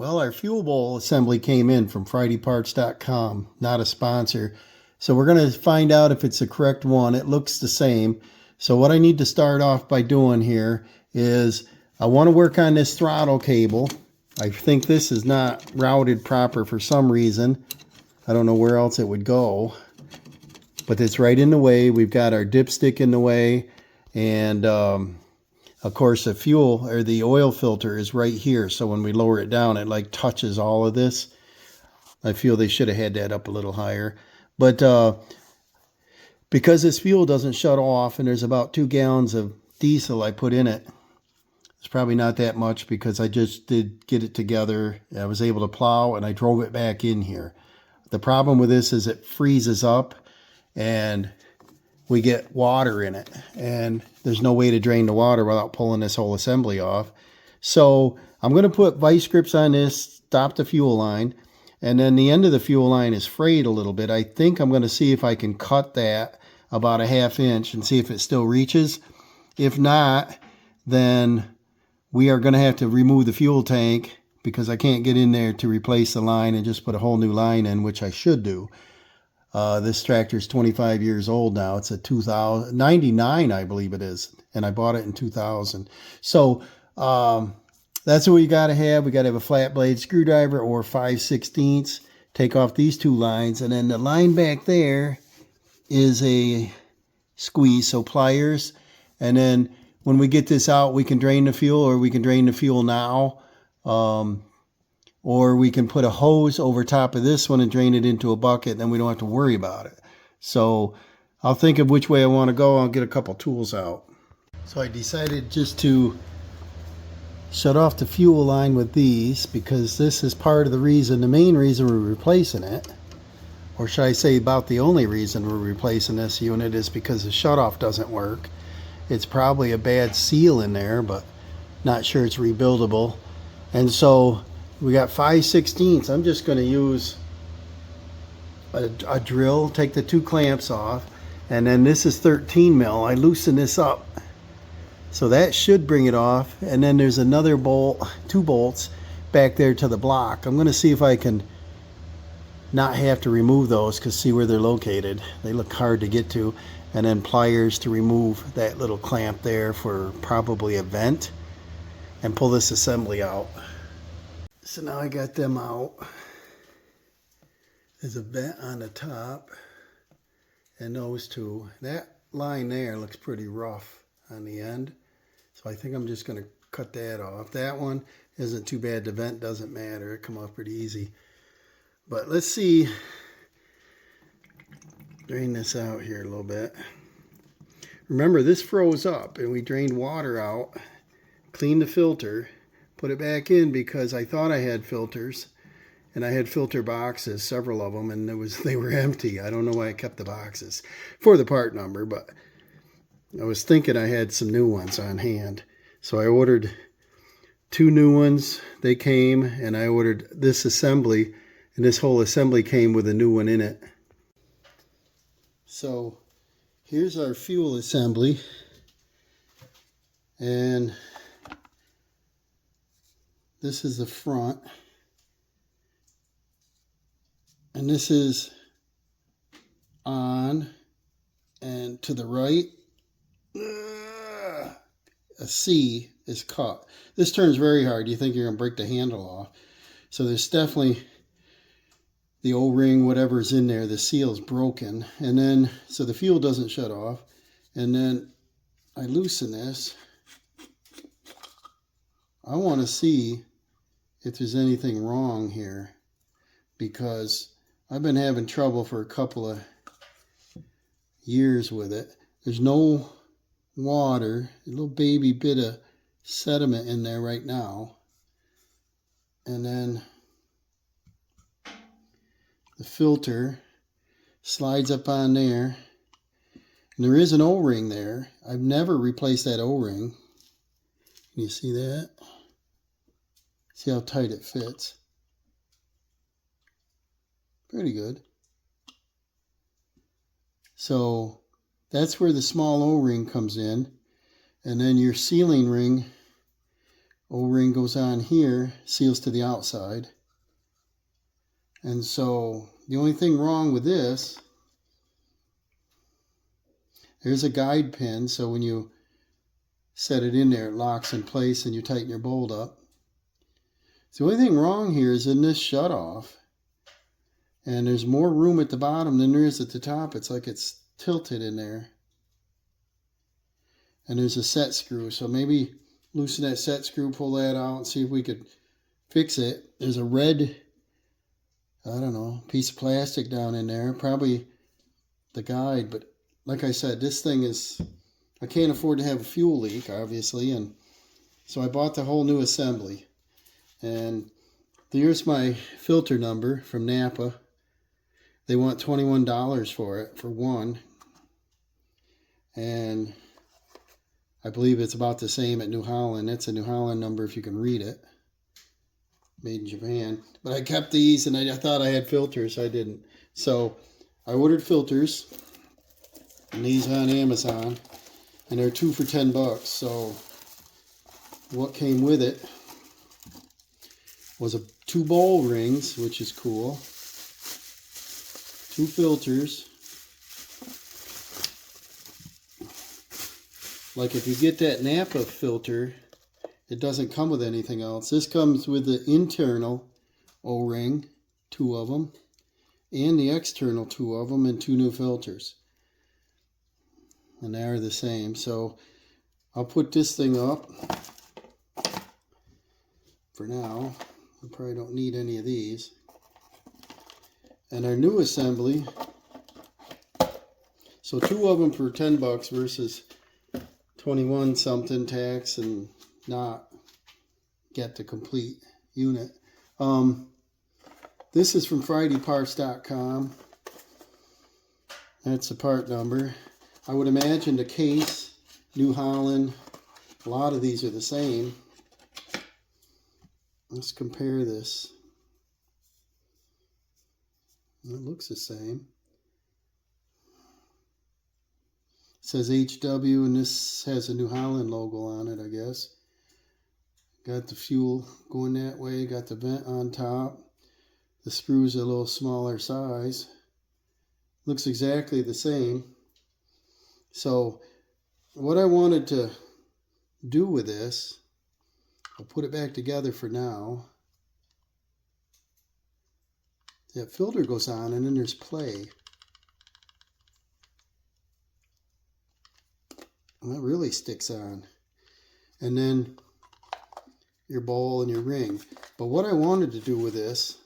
Well, our fuel bowl assembly came in from FridayParts.com, not a sponsor. So we're going to find out if it's the correct one. It looks the same. So what I need to start off by doing here is I want to work on this throttle cable. I think this is not routed proper for some reason. I don't know where else it would go, but it's right in the way. We've got our dipstick in the way, and of course, the fuel or the oil filter is right here. So when we lower it down, it like touches all of this. I feel they should have had that up a little higher. But because this fuel doesn't shut off, and there's about 2 gallons of diesel I put in it. It's probably not that much because I just did get it together. I was able to plow and I drove it back in here. The problem with this is it freezes up and we get water in it, and there's no way to drain the water without pulling this whole assembly off. So I'm going to put vice grips on this, stop the fuel line, and then the end of the fuel line is frayed a little bit. I think I'm going to see if I can cut that about a 1/2 inch and see if it still reaches. If not, then we are going to have to remove the fuel tank because I can't get in there to replace the line and just put a whole new line in, which I should do. This tractor is 25 years old now. It's a 2099, I believe it is. And I bought it in 2000. So that's what we got to have. We got to have a flat blade screwdriver or 5/16. Take off these 2 lines. And then the line back there is a squeeze, so pliers. And then when we get this out, we can drain the fuel, or we can drain the fuel now. Or we can put a hose over top of this one and drain it into a bucket, and then we don't have to worry about it. So I'll think of which way I want to go. I'll get a couple tools out. So I decided just to shut off the fuel line with these because this is part of the reason, the main reason we're replacing it. Or should I say about the only reason we're replacing this unit is because the shutoff doesn't work. It's probably a bad seal in there, but not sure it's rebuildable. And so we got 5/16. I'm just going to use a drill, take the 2 clamps off, and then this is 13 mil. I loosen this up. So that should bring it off. And then there's another bolt, 2 bolts back there to the block. I'm going to see if I can not have to remove those because see where they're located. They look hard to get to. And then pliers to remove that little clamp there for probably a vent and pull this assembly out. So now I got them out. There's a vent on the top and those 2. That line there looks pretty rough on the end. So I think I'm just going to cut that off. That one isn't too bad. The vent doesn't matter. It come off pretty easy. But let's see. Drain this out here a little bit. Remember, this froze up and we drained water out, cleaned the filter, put it back in because I thought I had filters, and I had filter boxes, several of them, and they were empty. I don't know why I kept the boxes for the part number, but I was thinking I had some new ones on hand. So I ordered 2 new ones. They came, and I ordered this assembly, and this whole assembly came with a new one in it. So here's our fuel assembly, and this is the front, and this is on, and to the right, a C is cut. This turns very hard. You think you're going to break the handle off. So there's definitely the O-ring, whatever's in there, the seal's broken. And then, so the fuel doesn't shut off. And then I loosen this. I want to see if there's anything wrong here, because I've been having trouble for a couple of years with it. There's no water, a little baby bit of sediment in there right now. And then the filter slides up on there. And there is an O-ring there. I've never replaced that O-ring. Can you see that? See how tight it fits? Pretty good. So that's where the small O-ring comes in. And then your sealing ring O-ring goes on here, seals to the outside. And so the only thing wrong with this, there's a guide pin, so when you set it in there, it locks in place and you tighten your bolt up. The only thing wrong here is in this shutoff, and there's more room at the bottom than there is at the top. It's like it's tilted in there. And there's a set screw, so maybe loosen that set screw, pull that out, and see if we could fix it. There's a red, I don't know, piece of plastic down in there, probably the guide, but like I said, this thing is, I can't afford to have a fuel leak, obviously, and so I bought the whole new assembly. And here's my filter number from Napa. They want $21 for it, for one. And I believe it's about the same at New Holland. It's a New Holland number if you can read it. Made in Japan. But I kept these and I thought I had filters. I didn't. So I ordered filters. And these on Amazon. And they're 2 for $10. So what came with it was 2 bowl rings, which is cool. 2 filters. Like if you get that Napa filter, it doesn't come with anything else. This comes with the internal O-ring, 2 of them, and the external 2 of them, and 2 new filters. And they are the same. So I'll put this thing up for now. I probably don't need any of these. And our new assembly, so 2 of them for $10 versus 21 something tax and not get the complete unit. This is from FridayParts.com. That's the part number. I would imagine the case, New Holland, a lot of these are the same. Let's compare this. It looks the same. It says HW, and this has a New Holland logo on it, I guess. Got the fuel going that way, got the vent on top. The screws are a little smaller size. Looks exactly the same. So what I wanted to do with this, I'll put it back together for now. That filter goes on and then there's play. And that really sticks on. And then your bowl and your ring. But what I wanted to do with this,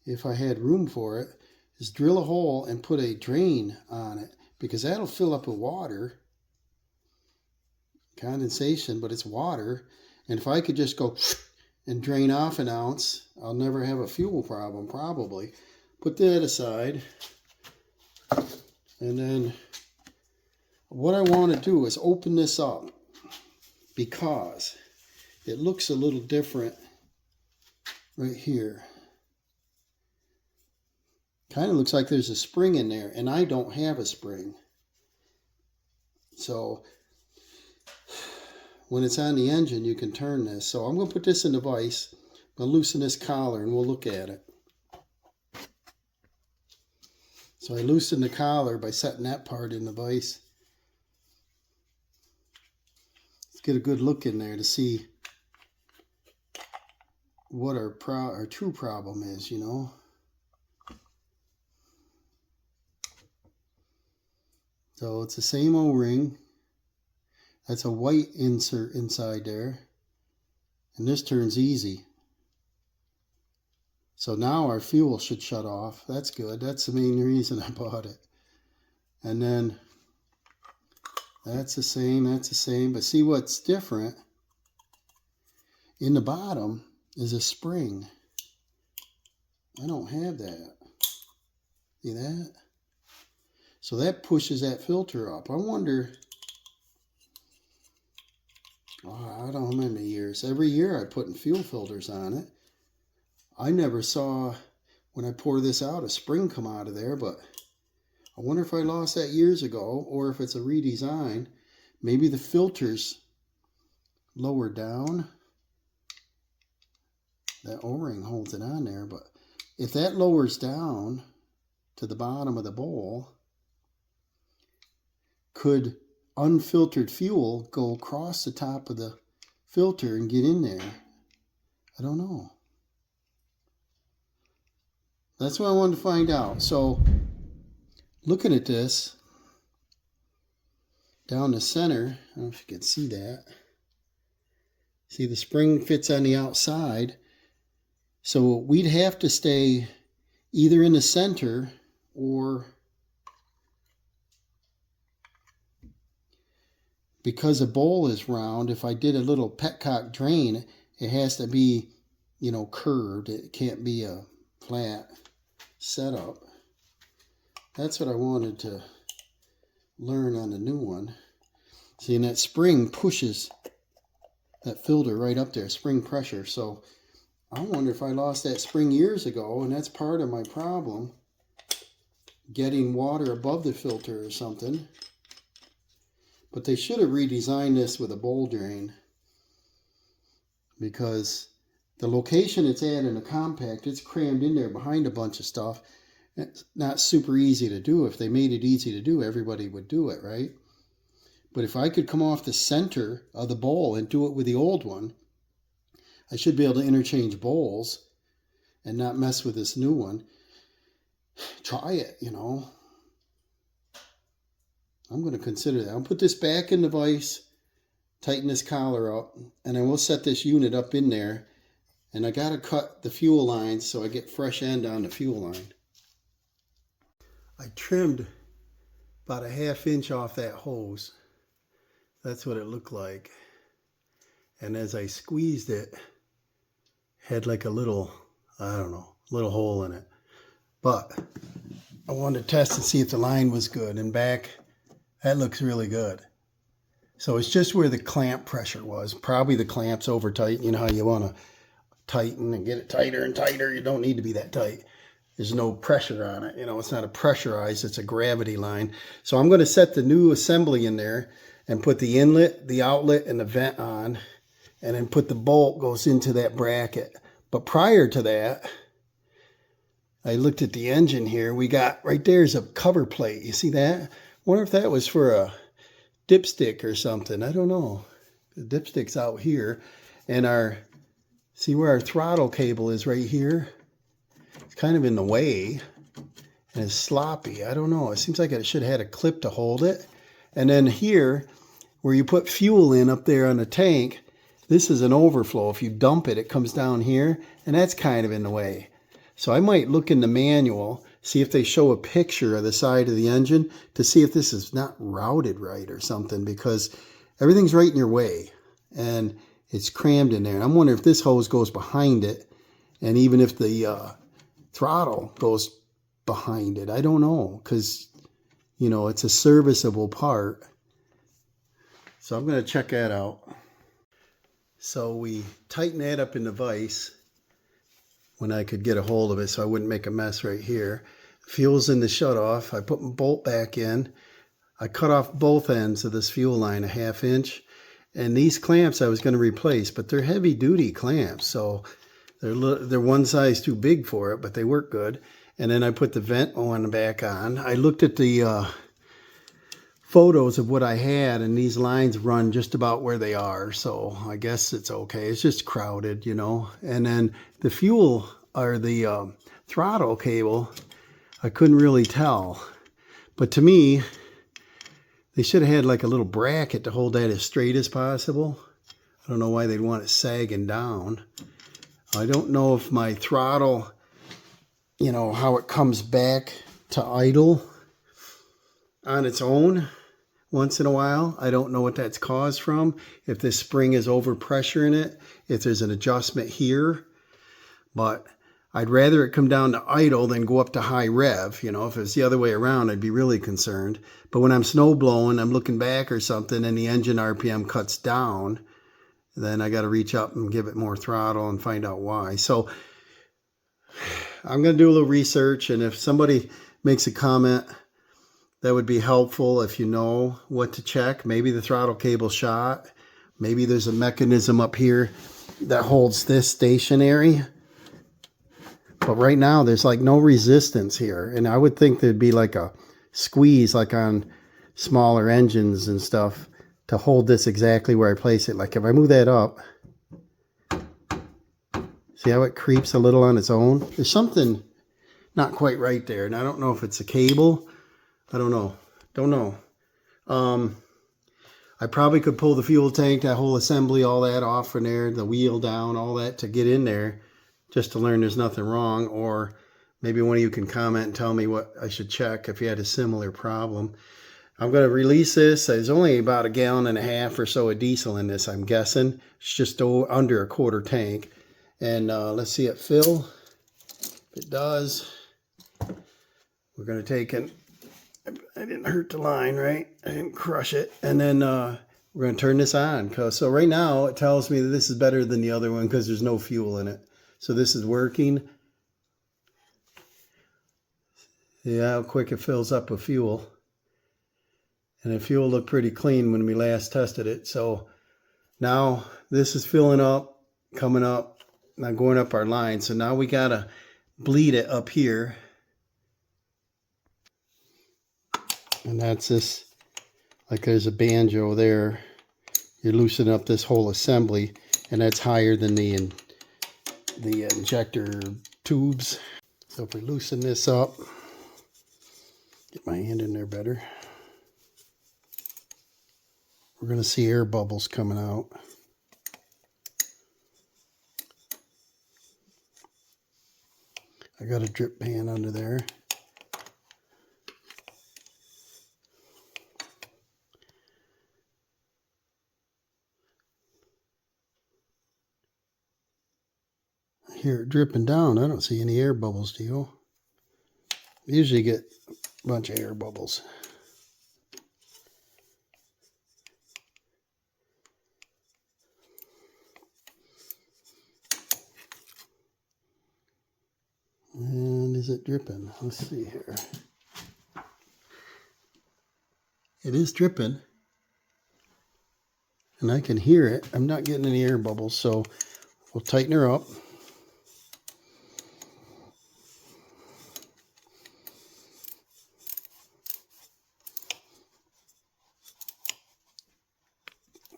if I had room for it, is drill a hole and put a drain on it, because that'll fill up with water. Condensation, but it's water. And if I could just go and drain off an ounce, I'll never have a fuel problem, probably. Put that aside. And then what I want to do is open this up, because it looks a little different right here. Kind of looks like there's a spring in there, and I don't have a spring. So when it's on the engine, you can turn this. So I'm going to put this in the vise. I'm going to loosen this collar and we'll look at it. So I loosen the collar by setting that part in the vise. Let's get a good look in there to see what our true problem is, you know. So it's the same O-ring. That's a white insert inside there. And this turns easy. So now our fuel should shut off. That's good. That's the main reason I bought it. And then that's the same, that's the same. But see what's different? In the bottom is a spring. I don't have that. See that? So that pushes that filter up. I wonder, I don't know how many years. Every year I put fuel filters on it. I never saw, when I pour this out, a spring come out of there, but I wonder if I lost that years ago, or if it's a redesign. Maybe the filters lower down, that O-ring holds it on there, but if that lowers down to the bottom of the bowl, could unfiltered fuel go across the top of the filter and get in there? I don't know. That's what I wanted to find out. So looking at this down the center, I don't know if you can see that. See, the spring fits on the outside. So we'd have to stay either in the center or, because the bowl is round, if I did a little petcock drain, it has to be, you know, curved. It can't be a flat setup. That's what I wanted to learn on the new one. See, and that spring pushes that filter right up there, spring pressure. So I wonder if I lost that spring years ago, and that's part of my problem, getting water above the filter or something. But they should have redesigned this with a bowl drain, because the location it's at in a compact, it's crammed in there behind a bunch of stuff. It's not super easy to do. If they made it easy to do, everybody would do it, right? But if I could come off the center of the bowl and do it with the old one, I should be able to interchange bowls and not mess with this new one. Try it, you know. I'm going to consider that. I'll put this back in the vise, tighten this collar up, and I will set this unit up in there. And I got to cut the fuel lines so I get fresh end on the fuel line. I trimmed about a 1/2 inch off that hose. That's what it looked like. And as I squeezed it, had like a little, I don't know, little hole in it. But I wanted to test and see if the line was good. And back, that looks really good. So it's just where the clamp pressure was. Probably the clamp's over tight. You know how you want to tighten and get it tighter and tighter. You don't need to be that tight. There's no pressure on it. You know, it's not a pressurized, it's a gravity line. So I'm going to set the new assembly in there and put the inlet, the outlet, and the vent on, and then put the bolt goes into that bracket. But prior to that, I looked at the engine here. We got, right there's a cover plate. You see that? Wonder if that was for a dipstick or something. I don't know. The dipstick's out here. And our, see where our throttle cable is right here? It's kind of in the way. And it's sloppy. I don't know. It seems like it should have had a clip to hold it. And then here, where you put fuel in up there on the tank, this is an overflow. If you dump it, it comes down here. And that's kind of in the way. So I might look in the manual, see if they show a picture of the side of the engine to see if this is not routed right or something, because everything's right in your way and it's crammed in there. And I'm wondering if this hose goes behind it, and even if the throttle goes behind it. I don't know, because, you know, it's a serviceable part. So I'm going to check that out. So we tighten that up in the vise when I could get a hold of it so I wouldn't make a mess right here. Fuel's in the shutoff. I put my bolt back in. I cut off both ends of this fuel line a 1/2 inch. And these clamps I was going to replace, but they're heavy duty clamps. So they're one size too big for it, but they work good. And then I put the vent one back on. I looked at the photos of what I had, and these lines run just about where they are. So I guess it's okay. It's just crowded, you know. And then the fuel, or the throttle cable, I couldn't really tell. But to me, they should have had like a little bracket to hold that as straight as possible. I don't know why they'd want it sagging down. I don't know if my throttle, you know, how it comes back to idle on its own once in a while. I don't know what that's caused from. If this spring is over pressure in it, if there's an adjustment here. But I'd rather it come down to idle than go up to high rev. You know, if it's the other way around, I'd be really concerned. But when I'm snow blowing, I'm looking back or something, and the engine RPM cuts down, then I got to reach up and give it more throttle and find out why. So I'm going to do a little research, and if somebody makes a comment, that would be helpful if you know what to check. Maybe the throttle cable shot. Maybe there's a mechanism up here that holds this stationary. But right now there's like no resistance here. And I would think there'd be like a squeeze like on smaller engines and stuff to hold this exactly where I place it. Like if I move that up, see how it creeps a little on its own? There's something not quite right there. And I don't know if it's a cable. I don't know. Don't know. I probably could pull the fuel tank, that whole assembly, all that off from there, the wheel down, all that to get in there, just to learn there's nothing wrong. Or maybe one of you can comment and tell me what I should check if you had a similar problem. I'm going to release this. There's only about 1.5 gallons or so of diesel in this, I'm guessing. It's just under a quarter tank. And let's see it fill. If it does, we're going to take it. I didn't hurt the line, right? I didn't crush it. And then we're going to turn this on. So right now it tells me that this is better than the other one because there's no fuel in it. So this is working. See how quick it fills up with fuel. And the fuel looked pretty clean when we last tested it. So now this is filling up, coming up, not going up our line. So now we got to bleed it up here. And that's this, like there's a banjo there. You loosen up this whole assembly, and that's higher than the injector tubes. So if we loosen this up, get my hand in there better, we're going to see air bubbles coming out. I got a drip pan under there. I hear it dripping down. I don't see any air bubbles, do you? I usually get a bunch of air bubbles. And is it dripping? Let's see here. It is dripping. And I can hear it. I'm not getting any air bubbles, so we'll tighten her up.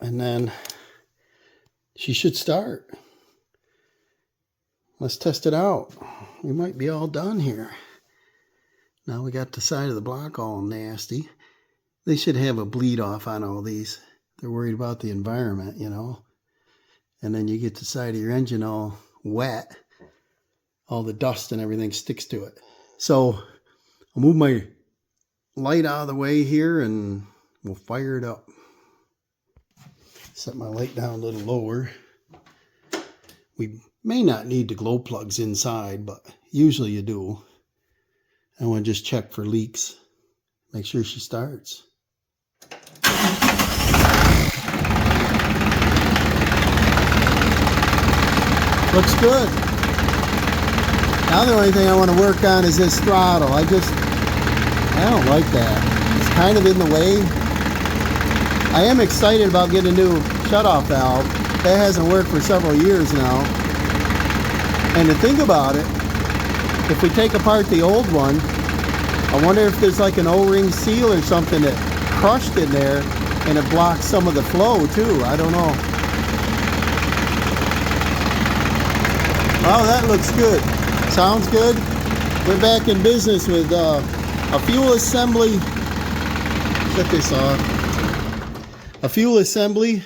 And then she should start. Let's test it out. We might be all done here. Now we got the side of the block all nasty. They should have a bleed off on all these. They're worried about the environment, you know. And then you get the side of your engine all wet. All the dust and everything sticks to it. So I'll move my light out of the way here and we'll fire it up. Set my light down a little lower. We may not need the glow plugs inside, but usually you do. I want to just check for leaks. Make sure she starts. Looks good. Now the only thing I want to work on is this throttle. I don't like that. It's kind of in the way. I am excited about getting a new shutoff valve. That hasn't worked for several years now. And to think about it, if we take apart the old one, I wonder if there's like an O-ring seal or something that crushed in there and it blocks some of the flow too. I don't know. Oh, that looks good. Sounds good. We're back in business with a fuel assembly. Shut this off. A fuel assembly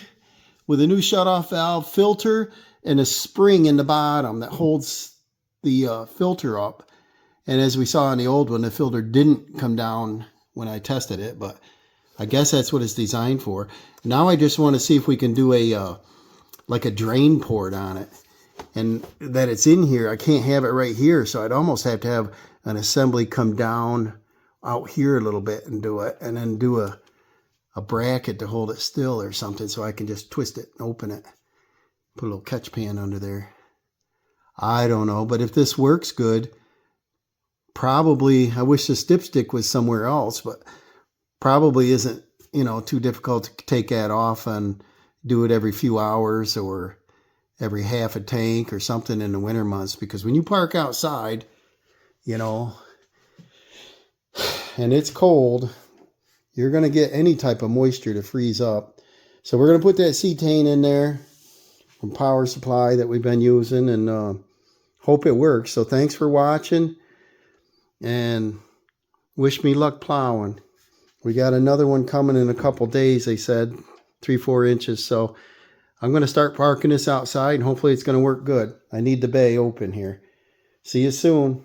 with a new shutoff valve, filter, and a spring in the bottom that holds the filter up. And as we saw in the old one, the filter didn't come down when I tested it, but I guess that's what it's designed for. Now I just want to see if we can do a like a drain port on it. And that it's in here, I can't have it right here, so I'd almost have to have an assembly come down out here a little bit and do it, and then do a bracket to hold it still or something so I can just twist it and open it. Put a little catch pan under there. I don't know, but if this works good, probably, I wish the dipstick was somewhere else, but probably isn't, you know, too difficult to take that off and do it every few hours or every half a tank or something in the winter months, because when you park outside, you know, and it's cold, you're going to get any type of moisture to freeze up. So we're going to put that cetane in there from Power Supply that we've been using, and hope it works. So thanks for watching, and wish me luck plowing. We got another one coming in a couple days, they said, 3-4 inches. So I'm going to start parking this outside, and hopefully it's going to work good. I need the bay open here. See you soon.